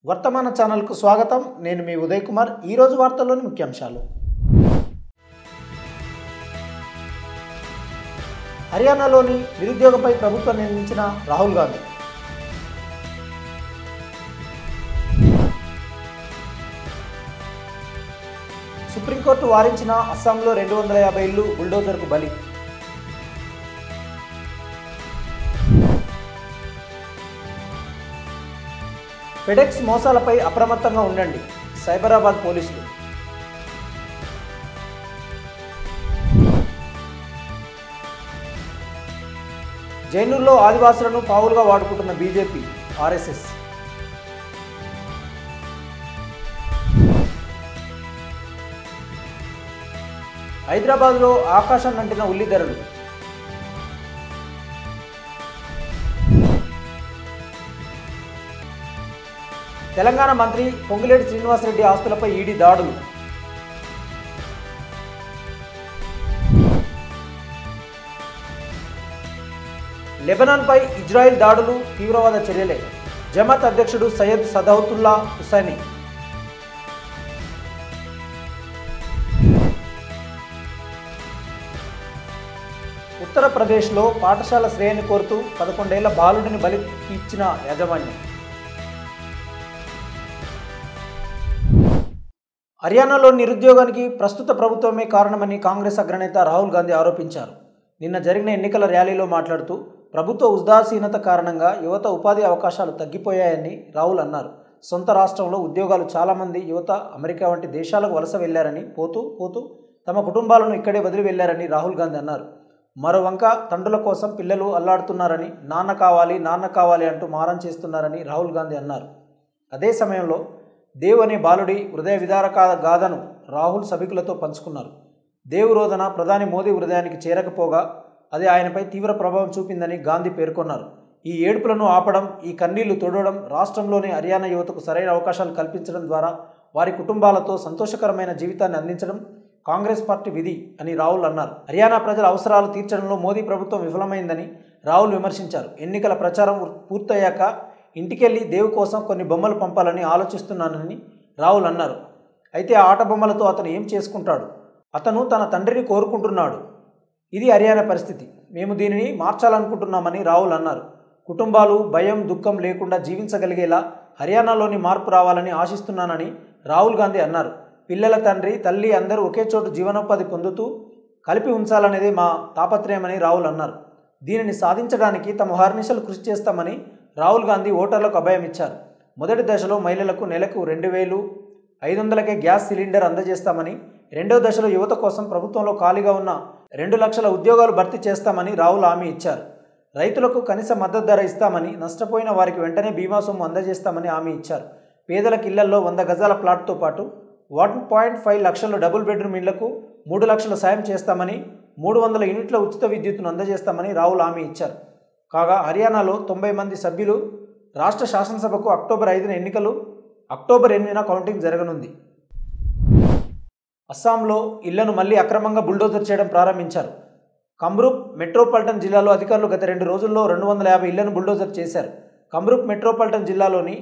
వర్తమాన ఛానల్కు స్వాగతం. నేను మీ ఉదయ్ కుమార్. ఈరోజు వార్తల్లోని ముఖ్యాంశాలు. హర్యానాలోని నిరుద్యోగపై ప్రభుత్వం నియమించిన రాహుల్ గాంధీ. సుప్రీంకోర్టు వారించిన అస్సాంలో 250 ఇళ్లు బుల్డోజర్కు బలి. ఫెడెక్స్ మోసాలపై అప్రమత్తంగా ఉండండి, సైబరాబాద్ పోలీసులు. జైనూర్లో ఆదివాసులను పావులుగా వాడుకుంటున్న బీజేపీ, ఆర్ఎస్ఎస్. హైదరాబాద్లో ఆకాశాన్ని అంటిన ఉల్లి ధరలు. తెలంగాణ మంత్రి పొంగులేటి శ్రీనివాసరెడ్డి ఆస్తులపై ఈడీ దాడులు. లెబనాన్పై ఇజ్రాయెల్ దాడులు తీవ్రవాద చర్యలే, జమాత్ అధ్యక్షుడు సయ్యద్ సదౌతుల్లా హుసైని. ఉత్తరప్రదేశ్లో పాఠశాల శ్రేణిని కోరుతూ 11 ఏళ్ల బాలుడిని బలికి ఇచ్చిన యాజమాన్యం. హర్యానాలో నిరుద్యోగానికి ప్రస్తుత ప్రభుత్వమే కారణమని కాంగ్రెస్ అగ్రనేత రాహుల్ గాంధీ ఆరోపించారు. నిన్న జరిగిన ఎన్నికల ర్యాలీలో మాట్లాడుతూ ప్రభుత్వ ఉదాసీనత కారణంగా యువత ఉపాధి అవకాశాలు తగ్గిపోయాయని రాహుల్ అన్నారు. సొంత రాష్ట్రంలో ఉద్యోగాలు చాలామంది యువత అమెరికా వంటి దేశాలకు వలస వెళ్లారని, పోతూ తమ కుటుంబాలను ఇక్కడే వదిలి వెళ్లారని రాహుల్ గాంధీ అన్నారు. మరో వంక తండ్రుల కోసం పిల్లలు అల్లాడుతున్నారని, నాన్న కావాలి అంటూ మారం చేస్తున్నారని రాహుల్ గాంధీ అన్నారు. అదే సమయంలో దేవ్ అనే బాలుడి హృదయ విదారక గాథను రాహుల్ సభికులతో పంచుకున్నారు. దేవ్ రోదన ప్రధాని మోదీ హృదయానికి చేరకపోగా అది ఆయనపై తీవ్ర ప్రభావం చూపిందని గాంధీ పేర్కొన్నారు. ఈ ఏడుపులను ఆపడం, ఈ కన్నీళ్లు తొడవడం, రాష్ట్రంలోని హర్యానా యువతకు సరైన అవకాశాలు కల్పించడం ద్వారా వారి కుటుంబాలతో సంతోషకరమైన జీవితాన్ని అందించడం కాంగ్రెస్ పార్టీ విధి అని రాహుల్ అన్నారు. హర్యానా ప్రజల అవసరాలు తీర్చడంలో మోదీ ప్రభుత్వం విఫలమైందని రాహుల్ విమర్శించారు. ఎన్నికల ప్రచారం పూర్తయ్యాక ఇంటికెళ్ళి దేవ్ కోసం కొన్ని బొమ్మలు పంపాలని ఆలోచిస్తున్నానని రాహుల్ అన్నారు. అయితే ఆ ఆట బొమ్మలతో అతను ఏం చేసుకుంటాడు? అతను తన తండ్రిని కోరుకుంటున్నాడు. ఇది హర్యానా పరిస్థితి. మేము దీనిని మార్చాలనుకుంటున్నామని రాహుల్ అన్నారు. కుటుంబాలు భయం, దుఃఖం లేకుండా జీవించగలిగేలా హర్యానాలోని మార్పు రావాలని ఆశిస్తున్నానని రాహుల్ గాంధీ అన్నారు. పిల్లల తండ్రి, తల్లి అందరూ ఒకే చోటు జీవనోపాధి పొందుతూ కలిపి ఉంచాలనేదే మా తాపత్రయమని రాహుల్ అన్నారు. దీనిని సాధించడానికి తమ హర్నిశలు కృషి చేస్తామని రాహుల్ గాంధీ ఓటర్లకు అభయం ఇచ్చారు. మొదటి దశలో మహిళలకు నెలకు 2,500కే గ్యాస్ సిలిండర్ అందజేస్తామని, రెండో దశలో యువత కోసం ప్రభుత్వంలో ఖాళీగా ఉన్న 2 లక్షల ఉద్యోగాలు భర్తీ చేస్తామని రాహుల్ హామీ ఇచ్చారు. రైతులకు కనీస మద్దతు ధర ఇస్తామని, నష్టపోయిన వారికి వెంటనే బీమా సొమ్ము అందజేస్తామని హామీ ఇచ్చారు. పేదలకు ఇళ్లలో 100 గజాల ప్లాట్తో పాటు 1.5 లక్షల డబుల్ బెడ్రూమ్ ఇళ్లకు 3 లక్షల సాయం చేస్తామని, 300 యూనిట్ల ఉచిత విద్యుత్తును అందజేస్తామని రాహుల్ హామీ ఇచ్చారు. కాగా హర్యానాలో 90 మంది సభ్యులు రాష్ట్ర శాసనసభకు అక్టోబర్ 5న ఎన్నికలు, అక్టోబర్ 8న కౌంటింగ్ జరగనుంది. అస్సాంలో ఇళ్లను మళ్లీ అక్రమంగా బుల్డోజర్ చేయడం ప్రారంభించారు. కమ్రూప్ మెట్రోపాలిటన్ జిల్లాలో అధికారులు గత 2 రోజుల్లో 250 ఇళ్లను బుల్డోజర్ చేశారు. కమ్రూప్ మెట్రోపాలిటన్ జిల్లాలోని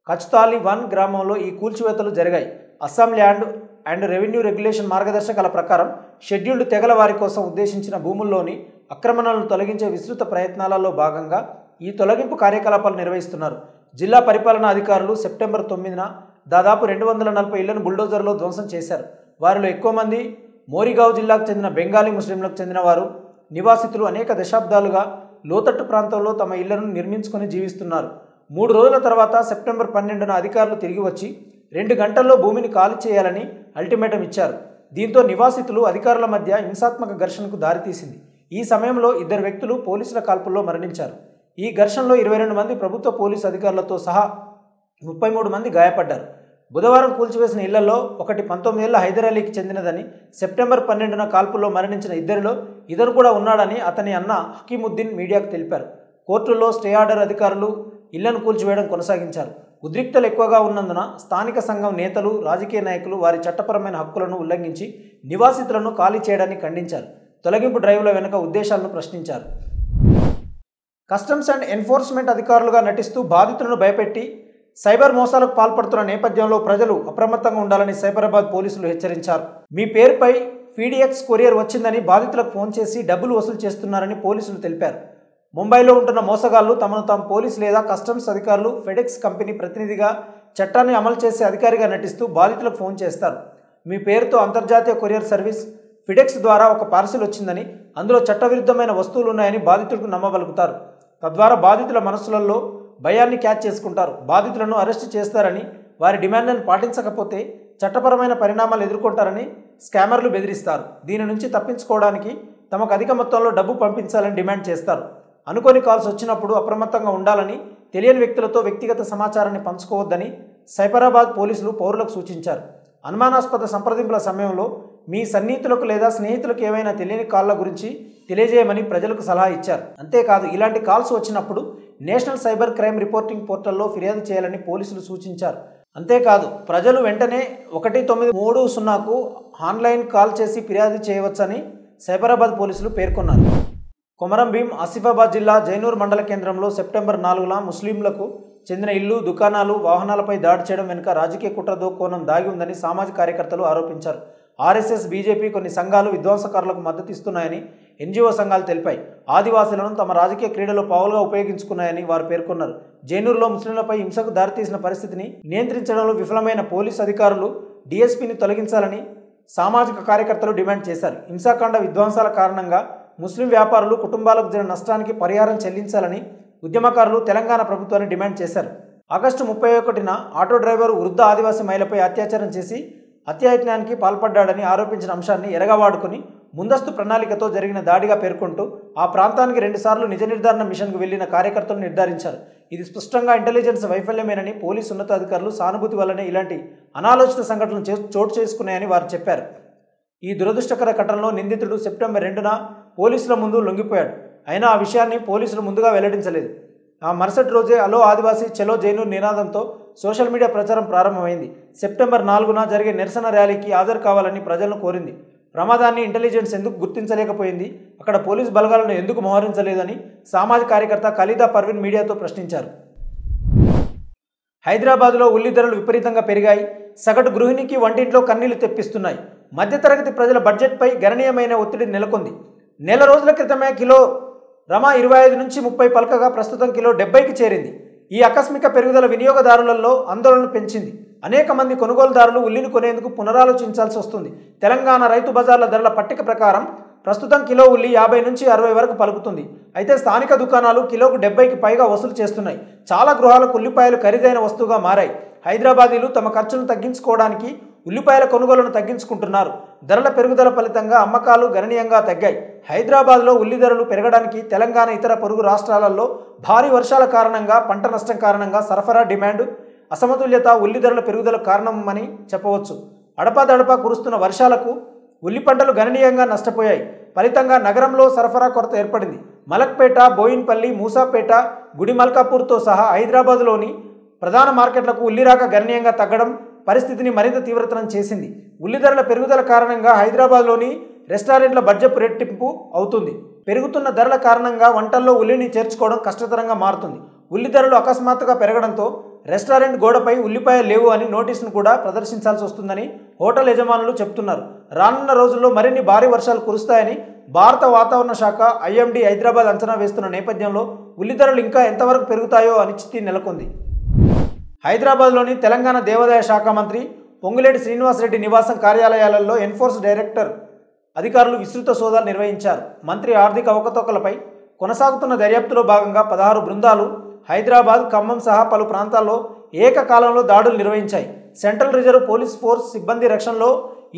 కచ్తాలి 1 గ్రామంలో ఈ కూల్చివేతలు జరిగాయి. Assam land and revenue regulation మార్గదర్శకాల ప్రకారం షెడ్యూల్డ్ తెగల వారి కోసం ఉద్దేశించిన భూముల్లోని ఆక్రమణలను తొలగించే విస్తృత ప్రయత్నాలలో భాగంగా ఈ తొలగింపు కార్యకలాపాలు నిర్వహిస్తున్నారు. జిల్లా పరిపాలనా అధికారులు సెప్టెంబర్ 9న దాదాపు 240 ఇళ్లను బుల్డోజర్లో ధ్వంసం చేశారు. వారిలో ఎక్కువ మంది మోరిగావ్ జిల్లాకు చెందిన బెంగాలీ ముస్లింలకు చెందిన వారు. నివాసితులు అనేక దశాబ్దాలుగా లోతట్టు ప్రాంతంలో తమ ఇళ్లను నిర్మించుకొని జీవిస్తున్నారు. 3 రోజుల తర్వాత సెప్టెంబర్ 12న అధికారులు తిరిగి వచ్చి 2 గంటల్లో భూమిని ఖాళీ చేయాలని అల్టిమేటం ఇచ్చారు. దీంతో నివాసితులు, అధికారుల మధ్య హింసాత్మక ఘర్షణకు దారితీసింది. ఈ సమయంలో 2 వ్యక్తులు పోలీసుల కాల్పుల్లో మరణించారు. ఈ ఘర్షణలో 22 మంది ప్రభుత్వ పోలీసు అధికారులతో సహా 33 మంది గాయపడ్డారు. బుధవారం కూల్చివేసిన ఇళ్లలో ఒకటి 19 ఏళ్ల హైదర్ అలీకి చెందినదని, సెప్టెంబర్ 12న కాల్పుల్లో మరణించిన ఇద్దరిలో ఇతను కూడా ఉన్నాడని అతని అన్న హకీముద్దీన్ మీడియాకు తెలిపారు. కోర్టుల్లో స్టే ఆర్డర్ అధికారులు ఇళ్లను కూల్చివేయడం కొనసాగించారు. ఉద్రిక్తలు ఎక్కువగా ఉన్నందున స్థానిక సంఘం నేతలు, రాజకీయ నాయకులు వారి చట్టపరమైన హక్కులను ఉల్లంఘించి నివాసితులను ఖాళీ చేయడాన్ని ఖండించారు. తొలగింపు డ్రైవ్ల వెనుక ఉద్దేశాలను ప్రశ్నించారు. కస్టమ్స్ అండ్ ఎన్ఫోర్స్మెంట్ అధికారులుగా నటిస్తూ బాధితులను భయపెట్టి సైబర్ మోసాలకు పాల్పడుతున్న నేపథ్యంలో ప్రజలు అప్రమత్తంగా ఉండాలని సైబరాబాద్ పోలీసులు హెచ్చరించారు. మీ పేరుపై ఫీడీఎక్స్ కొరియర్ వచ్చిందని బాధితులకు ఫోన్ చేసి డబ్బులు వసూలు చేస్తున్నారని పోలీసులు తెలిపారు. ముంబైలో ఉంటున్న మోసగాళ్లు తమను తాము పోలీసు లేదా కస్టమ్స్ అధికారులు, ఫెడెక్స్ కంపెనీ ప్రతినిధిగా చట్టాన్ని అమలు చేసే అధికారిగా నటిస్తూ బాధితులకు ఫోన్ చేస్తారు. మీ పేరుతో అంతర్జాతీయ కొరియర్ సర్వీస్ ఫిడెక్స్ ద్వారా ఒక పార్సిల్ వచ్చిందని, అందులో చట్టవిరుద్ధమైన వస్తువులు ఉన్నాయని బాధితులకు నమ్మబలుకుతారు. తద్వారా బాధితుల మనసులలో భయాన్ని క్యాచ్ చేసుకుంటారు. బాధితులను అరెస్టు చేస్తారని, వారి డిమాండ్లను పాటించకపోతే చట్టపరమైన పరిణామాలు ఎదుర్కొంటారని స్కామర్లు బెదిరిస్తారు. దీని నుంచి తప్పించుకోవడానికి తమకు అధిక మొత్తంలో డబ్బు పంపించాలని డిమాండ్ చేస్తారు. అనుకోని కాల్స్ వచ్చినప్పుడు అప్రమత్తంగా ఉండాలని, తెలియని వ్యక్తులతో వ్యక్తిగత సమాచారాన్ని పంచుకోవద్దని సైబరాబాద్ పోలీసులు పౌరులకు సూచించారు. అనుమానాస్పద సంప్రదింపుల సమయంలో మీ సన్నిహితులకు లేదా స్నేహితులకు ఏవైనా తెలియని కాళ్ల గురించి తెలియజేయమని ప్రజలకు సలహా ఇచ్చారు. అంతేకాదు, ఇలాంటి కాల్స్ వచ్చినప్పుడు నేషనల్ సైబర్ క్రైమ్ రిపోర్టింగ్ పోర్టల్లో ఫిర్యాదు చేయాలని పోలీసులు సూచించారు. అంతేకాదు, ప్రజలు వెంటనే 1930కు ఆన్లైన్ కాల్ చేసి ఫిర్యాదు చేయవచ్చని సైబరాబాద్ పోలీసులు పేర్కొన్నారు. కొమరం భీం ఆసిఫాబాద్ జిల్లా జైనూర్ మండల కేంద్రంలో సెప్టెంబర్ 4న ముస్లింలకు చెందిన ఇల్లు, దుకాణాలు, వాహనాలపై దాడి చేయడం వెనుక రాజకీయ కుట్రతో కోణం దాగి ఉందని సామాజిక కార్యకర్తలు ఆరోపించారు. ఆర్ఎస్ఎస్, బీజేపీ కొన్ని సంఘాలు విధ్వంసకారులకు మద్దతు ఇస్తున్నాయని ఎన్జీఓ సంఘాలు తెలిపాయి. ఆదివాసులను తమ రాజకీయ క్రీడలో పావులుగా ఉపయోగించుకున్నాయని వారు పేర్కొన్నారు. జైనూర్లో ముస్లింలపై హింసకు దారితీసిన పరిస్థితిని నియంత్రించడంలో విఫలమైన పోలీసు అధికారులు డీఎస్పీని తొలగించాలని సామాజిక కార్యకర్తలు డిమాండ్ చేశారు. హింసాకాండ విధ్వంసాల కారణంగా ముస్లిం వ్యాపారులు, కుటుంబాలకు జరిగిన నష్టానికి పరిహారం చెల్లించాలని ఉద్యమకారులు తెలంగాణ ప్రభుత్వాన్ని డిమాండ్ చేశారు. ఆగస్టు 31న ఆటో డ్రైవర్ వృద్ధ ఆదివాసీ మహిళపై అత్యాచారం చేసి హత్యాయత్నానికి పాల్పడ్డాడని ఆరోపించిన అంశాన్ని ఎరగవాడుకుని ముందస్తు ప్రణాళికతో జరిగిన దాడిగా పేర్కొంటూ ఆ ప్రాంతానికి 2 సార్లు నిజ నిర్ధారణ మిషన్కు వెళ్లిన కార్యకర్తలు నిర్ధారించారు. ఇది స్పష్టంగా ఇంటెలిజెన్స్ వైఫల్యమేనని, పోలీసు ఉన్నతాధికారులు సానుభూతి వల్లనే ఇలాంటి అనాలోచిత సంఘటనలు చోటు చేసుకున్నాయని వారు చెప్పారు. ఈ దురదృష్టకర ఘటనలో నిందితుడు సెప్టెంబర్ 2న పోలీసుల ముందు లొంగిపోయాడు. అయినా ఆ విషయాన్ని పోలీసులు ముందుగా వెల్లడించలేదు. ఆ మరుసటి రోజే అలో ఆదివాసీ, చలో జైనూర్ నినాదంతో సోషల్ మీడియా ప్రచారం ప్రారంభమైంది. సెప్టెంబర్ 4న జరిగే నిరసన ర్యాలీకి హాజరు కావాలని ప్రజలను కోరింది. ప్రమాదాన్ని ఇంటెలిజెన్స్ ఎందుకు గుర్తించలేకపోయింది, అక్కడ పోలీసు బలగాలను ఎందుకు మోహరించలేదని సామాజిక కార్యకర్త ఖలీదా పర్వీన్ మీడియాతో ప్రశ్నించారు. హైదరాబాద్లో ఉల్లి ధరలు విపరీతంగా పెరిగాయి. సగటు గృహిణికి వంటింట్లో కన్నీళ్లు తెప్పిస్తున్నాయి. మధ్యతరగతి ప్రజల బడ్జెట్పై గణనీయమైన ఒత్తిడి నెలకొంది. నెల రోజుల క్రితమే కిలో రమ 25 నుంచి 30 పలకగా ప్రస్తుతం కిలో 70కి చేరింది. ఈ ఆకస్మిక పెరుగుదల వినియోగదారులలో ఆందోళన పెంచింది. అనేక మంది కొనుగోలుదారులు ఉల్లిని కొనేందుకు పునరాలోచించాల్సి వస్తుంది. తెలంగాణ రైతు బజార్ల ధరల పట్టిక ప్రకారం ప్రస్తుతం కిలో ఉల్లి 50 నుంచి 60 వరకు పలుకుతుంది. అయితే స్థానిక దుకాణాలు కిలోకు 70కి పైగా వసూలు చేస్తున్నాయి. చాలా గృహాలకు ఉల్లిపాయలు ఖరీదైన వస్తువుగా మారాయి. హైదరాబాదీలు తమ ఖర్చును తగ్గించుకోవడానికి ఉల్లిపాయల కొనుగోలును తగ్గించుకుంటున్నారు. ధరల పెరుగుదల ఫలితంగా అమ్మకాలు గణనీయంగా తగ్గాయి. హైదరాబాద్లో ఉల్లి ధరలు పెరగడానికి తెలంగాణ, ఇతర పొరుగు రాష్ట్రాలలో భారీ వర్షాల కారణంగా, పంట నష్టం కారణంగా సరఫరా, డిమాండ్ అసమతుల్యత ఉల్లి ధరల పెరుగుదల కారణమని చెప్పవచ్చు. అడపాదడపా కురుస్తున్న వర్షాలకు ఉల్లి పంటలు గణనీయంగా నష్టపోయాయి. ఫలితంగా నగరంలో సరఫరా కొరత ఏర్పడింది. మలక్పేట, బోయిన్పల్లి, మూసాపేట, గుడిమల్కాపూర్తో సహా హైదరాబాద్లోని ప్రధాన మార్కెట్లకు ఉల్లి రాక గణనీయంగా తగ్గడం పరిస్థితిని మరింత తీవ్రతరం చేసింది. ఉల్లి ధరల పెరుగుదల కారణంగా హైదరాబాద్లోని రెస్టారెంట్ల బడ్జెట్ రెట్టింపు అవుతుంది. పెరుగుతున్న ధరల కారణంగా వంటల్లో ఉల్లిని చేర్చుకోవడం కష్టతరంగా మారుతుంది. ఉల్లి ధరలు అకస్మాత్తుగా పెరగడంతో రెస్టారెంట్ గోడపై ఉల్లిపాయలు లేవు అని నోటీసును కూడా ప్రదర్శించాల్సి వస్తుందని హోటల్ యజమానులు చెబుతున్నారు. రానున్న రోజుల్లో మరిన్ని భారీ వర్షాలు కురుస్తాయని భారత వాతావరణ శాఖ ఐఎండీ హైదరాబాద్ అంచనా వేస్తున్న నేపథ్యంలో ఉల్లి ధరలు ఇంకా ఎంతవరకు పెరుగుతాయో అనిశ్చితి నెలకొంది. హైదరాబాద్లోని తెలంగాణ దేవాదాయ శాఖ మంత్రి పొంగులేటి శ్రీనివాసరెడ్డి నివాసం, కార్యాలయాలలో ఎన్ఫోర్స్ డైరెక్టర్ అధికారులు విస్తృత సోదాలు నిర్వహించారు. మంత్రి ఆర్థిక అవకతవకలపై కొనసాగుతున్న దర్యాప్తులో భాగంగా 16 బృందాలు హైదరాబాద్, ఖమ్మం సహా పలు ప్రాంతాల్లో ఏకకాలంలో దాడులు నిర్వహించాయి. సెంట్రల్ రిజర్వ్ పోలీస్ ఫోర్స్ సిబ్బంది రక్షణలో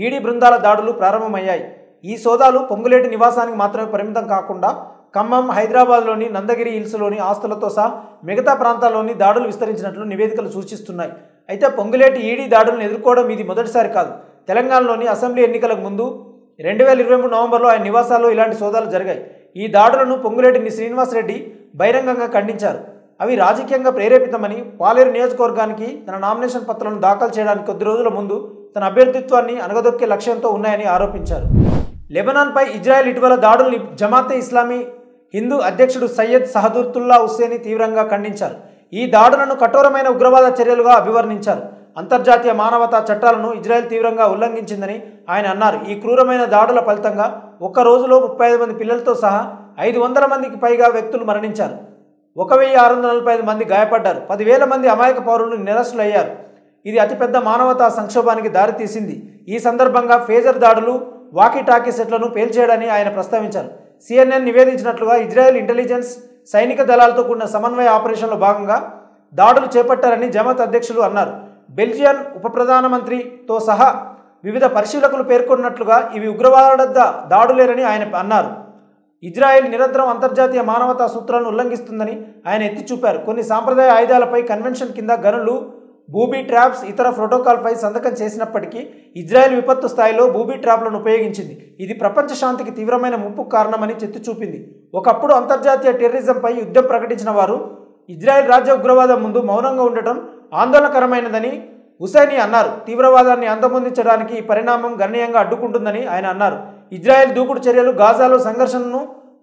ఈడీ బృందాల దాడులు ప్రారంభమయ్యాయి. ఈ సోదాలు పొంగులేటి నివాసానికి మాత్రమే పరిమితం కాకుండా ఖమ్మం, హైదరాబాద్లోని నందగిరి హిల్స్లోని ఆస్తులతో సహా మిగతా ప్రాంతాల్లోని దాడులు విస్తరించినట్లు నివేదికలు సూచిస్తున్నాయి. అయితే పొంగులేటి ఈడీ దాడులను ఎదుర్కోవడం ఇది మొదటిసారి కాదు. తెలంగాణలోని అసెంబ్లీ ఎన్నికలకు ముందు 2023 నవంబర్లో ఆయన నివాసాల్లో ఇలాంటి సోదాలు జరిగాయి. ఈ దాడులను పొంగులేటి శ్రీనివాసరెడ్డి బహిరంగంగా ఖండించారు. అవి రాజకీయంగా ప్రేరేపితమని, పాలేరు నియోజకవర్గానికి తన నామినేషన్ పత్రాలను దాఖలు చేయడానికి కొద్ది రోజుల ముందు తన అభ్యర్థిత్వాన్ని అనగదొక్కే లక్ష్యంతో ఉన్నాయని ఆరోపించారు. లెబనాన్పై ఇజ్రాయెల్ ఇటీవల దాడుల్ని జమాతే ఇస్లామీ హిందూ అధ్యక్షుడు సయ్యద్ సహదుతుల్లా హుస్సేని తీవ్రంగా ఖండించారు. ఈ దాడులను కఠోరమైన ఉగ్రవాద చర్యలుగా అభివర్ణించారు. అంతర్జాతీయ మానవతా చట్టాలను ఇజ్రాయెల్ తీవ్రంగా ఉల్లంఘించిందని ఆయన అన్నారు. ఈ క్రూరమైన దాడుల ఫలితంగా ఒక్క రోజులో 35 మంది పిల్లలతో సహా 500 మందికి పైగా వ్యక్తులు మరణించారు. 1645 మంది గాయపడ్డారు. 10,000 మంది అమాయక పౌరులు నిరసనలయ్యారు. ఇది అతిపెద్ద మానవతా సంక్షోభానికి దారితీసింది. ఈ సందర్భంగా ఫేజర్ దాడులు, వాకీ-టాకీ సెట్లను పేల్చేయడాన్ని ఆయన ప్రస్తావించారు. CNN నివేదించినట్లుగా ఇజ్రాయెల్ ఇంటెలిజెన్స్ సైనిక దళాలతో కూడిన సమన్వయ ఆపరేషన్లో భాగంగా దాడులు చేపట్టారని జమాత్ అధ్యక్షులు అన్నారు. బెల్జియన్ ఉప ప్రధానమంత్రితో సహా వివిధ పరిశీలకులు పేర్కొన్నట్లుగా ఇవి ఉగ్రవాద దాడులేనని ఆయన అన్నారు. ఇజ్రాయెల్ నిరంతరం అంతర్జాతీయ మానవతా సూత్రాలను ఉల్లంఘిస్తుందని ఆయన ఎత్తి చూపారు. కొన్ని సాంప్రదాయ ఆయుధాలపై కన్వెన్షన్ కింద గనులు, బూబీ ట్రాప్స్, ఇతర ప్రోటోకాల్పై సంతకం చేసినప్పటికీ ఇజ్రాయెల్ విపత్తు స్థాయిలో బూబీ ట్రాప్లను ఉపయోగించింది. ఇది ప్రపంచ శాంతికి తీవ్రమైన ముప్పుకు కారణమని చెత్తి చూపింది. ఒకప్పుడు అంతర్జాతీయ టెర్రరిజంపై యుద్ధం ప్రకటించిన వారు ఇజ్రాయెల్ రాజ్య ఉగ్రవాదం ముందు మౌనంగా ఉండటం ఆందోళనకరమైనదని హుసైని అన్నారు. తీవ్రవాదాన్ని అంతమొందించడానికి ఈ పరిణామం గణనీయంగా అడ్డుకుంటుందని ఆయన అన్నారు. ఇజ్రాయెల్ దూకుడు చర్యలు గాజాలో సంఘర్షణను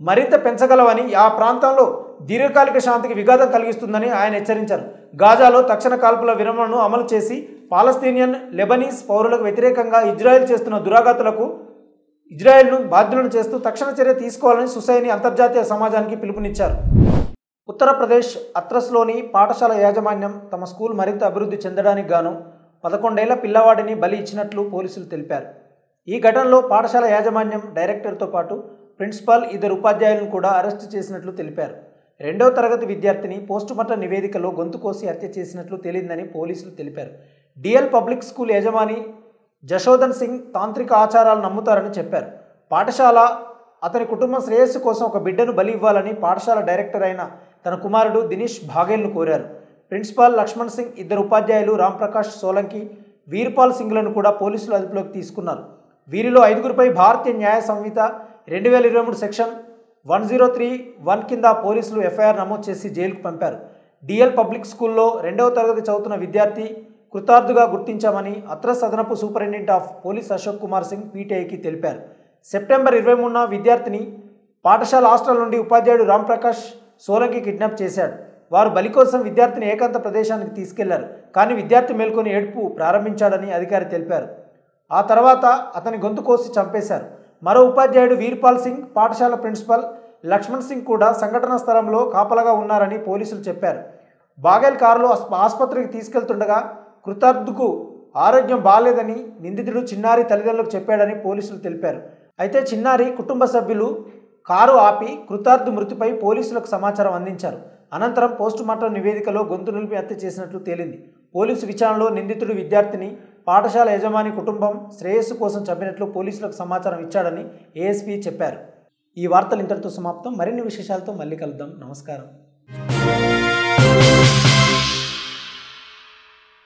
మరింత పెంచగలవని, ఆ ప్రాంతంలో దీర్ఘకాలిక శాంతికి విఘాతం కలిగిస్తుందని ఆయన హెచ్చరించారు. గాజాలో తక్షణ కాల్పుల విరమణను అమలు చేసి పాలస్తీనియన్, లెబనీస్ పౌరులకు వ్యతిరేకంగా ఇజ్రాయెల్ చేస్తున్న దురాఘాతులకు ఇజ్రాయెల్ను బాధ్యులను చేస్తూ తక్షణ చర్య తీసుకోవాలని హుసైని అంతర్జాతీయ సమాజానికి పిలుపునిచ్చారు. ఉత్తరప్రదేశ్ అత్రస్లోని పాఠశాల యాజమాన్యం తమ స్కూల్ మరింత అభివృద్ధి చెందడానికి గాను 11 ఏళ్ల పిల్లవాడిని బలి ఇచ్చినట్లు పోలీసులు తెలిపారు. ఈ ఘటనలో పాఠశాల యాజమాన్యం డైరెక్టర్తో పాటు ప్రిన్సిపాల్, 2 ఉపాధ్యాయులను కూడా అరెస్టు చేసినట్లు తెలిపారు. 2వ తరగతి విద్యార్థిని పోస్టుమార్టం నివేదికలో గొంతు కోసి హత్య చేసినట్లు తేలిందని పోలీసులు తెలిపారు. డిఎల్ పబ్లిక్ స్కూల్ యజమాని జశోధన్ సింగ్ తాంత్రిక ఆచారాలు నమ్ముతారని చెప్పారు. పాఠశాల అతని కుటుంబం శ్రేయస్సు కోసం ఒక బిడ్డను బలి ఇవ్వాలని పాఠశాల డైరెక్టర్ అయిన తన కుమారుడు దినేష్ భాగేల్ను కోరారు. ప్రిన్సిపాల్ లక్ష్మణ్ సింగ్, 2 ఉపాధ్యాయులు రాంప్రకాష్ సోలంకి, వీర్పాల్ సింగ్లను కూడా పోలీసులు అదుపులోకి తీసుకున్నారు. వీరిలో 5గురిపై భారతీయ న్యాయ సంహిత 2023 సెక్షన్ 1031 కింద పోలీసులు ఎఫ్ఐఆర్ నమోదు చేసి జైలుకు పంపారు. డిఎల్ పబ్లిక్ స్కూల్లో 2వ తరగతి చదువుతున్న విద్యార్థి కృతార్థుగా గుర్తించామని అత్రస్ అదనపు superintendent of police Ashok Kumar Singh పీటీఐకి తెలిపారు. సెప్టెంబర్ 23న విద్యార్థిని పాఠశాల హాస్టల్ నుండి ఉపాధ్యాయుడు రాంప్రకాష్ సోలంకి కిడ్నాప్ చేశాడు. వారు బలి కోసం విద్యార్థిని ఏకాంత ప్రదేశానికి తీసుకెళ్లారు. కానీ విద్యార్థి మేల్కొని ఏడుపు ప్రారంభించాడని అధికారి తెలిపారు. ఆ తర్వాత అతని గొంతు కోసి చంపేశారు. మరో ఉపాధ్యాయుడు వీర్పాల్ సింగ్, పాఠశాల ప్రిన్సిపల్ లక్ష్మణ్ సింగ్ కూడా సంఘటనా స్థలంలో కాపలాగా ఉన్నారని పోలీసులు చెప్పారు. బాగేల్ కారులో ఆసుపత్రికి తీసుకెళ్తుండగా కృతార్థుకు ఆరోగ్యం బాలేదని నిందితుడు చిన్నారి తల్లిదండ్రులకు చెప్పాడని పోలీసులు తెలిపారు. అయితే చిన్నారి కుటుంబ సభ్యులు కారు ఆపి కృతార్థు మృతిపై పోలీసులకు సమాచారం అందించారు. అనంతరం పోస్టుమార్టం నివేదికలో గొంతు నిలిపి హత్య చేసినట్లు తేలింది. పోలీసు విచారణలో నిందితుడు విద్యార్థిని పాఠశాల యజమాని కుటుంబం శ్రేయస్సు కోసం చంపినట్లు పోలీసులకు సమాచారం ఇచ్చాడని ఏఎస్పీ చెప్పారు. ఈ వార్తలు ఇంతటితో సమాప్తం. మరిన్ని విశేషాలతో మళ్ళీ కలుద్దాం. నమస్కారం.